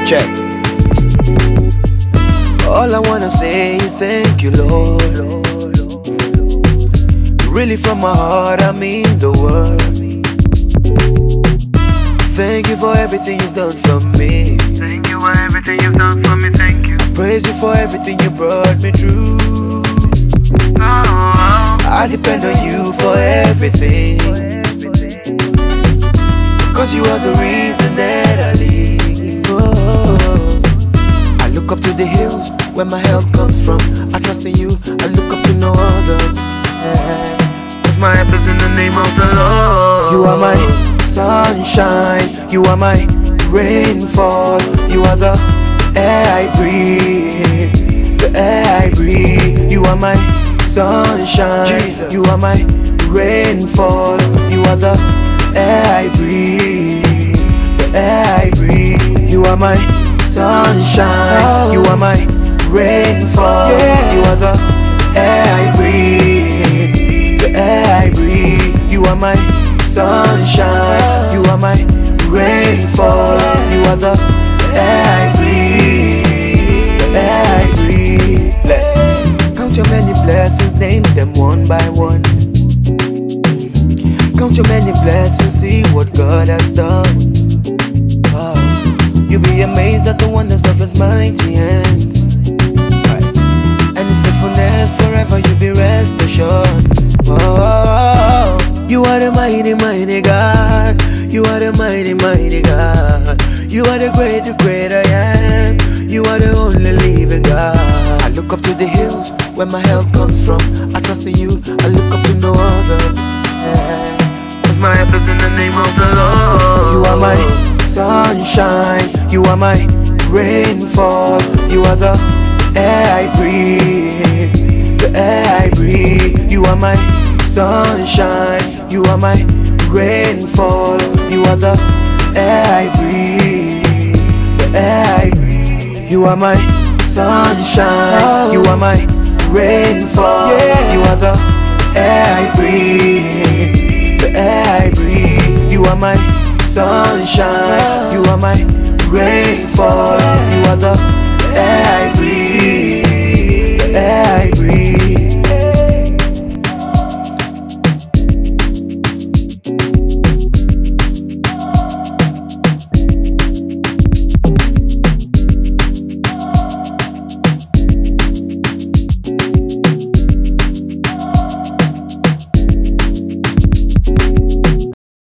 Check. All I wanna say is thank you, Lord. Really from my heart, I mean the word. Thank you for everything you've done for me. Thank you for everything you've done for me, thank you. Praise you for everything you brought me through. I depend on you for everything, 'cause you are the reason that I live. I look up to the hills where my help comes from. I trust in you, I look up to no other. 'Cause my help is in the name of the Lord. You are my sunshine, you are my rainfall, you are the air I breathe, the air I breathe. You are my sunshine, Jesus. You are my rainfall, you are the air I breathe, the air I breathe. You are my sunshine, you are my rainfall, you are the air I breathe, the air I breathe. You are my sunshine, you are my rainfall, you are the air I breathe, the air I breathe. Bless. Count your many blessings, name them one by one. Count your many blessings, see what God has done. Oh, you'll be amazed at the wonders of His mighty hands, and His faithfulness forever. You'll be rest assured. Oh, you are the mighty, mighty God. You are the mighty, mighty God. You are the great, the great I am. You are the only living God. I look up to the hills where my help comes from. I trust in you, I look up to no other. 'Cause my help is in the name of the Lord. You are my sunshine, you are my rainfall, you are the air I breathe, the air I breathe. You are my sunshine, you are my rainfall, you are the air I breathe, the air I breathe. You are my sunshine, you are my rainfall, you are the air I breathe, the air I breathe. You are my sunshine, you are my rainfall, you are the air I breathe, the air I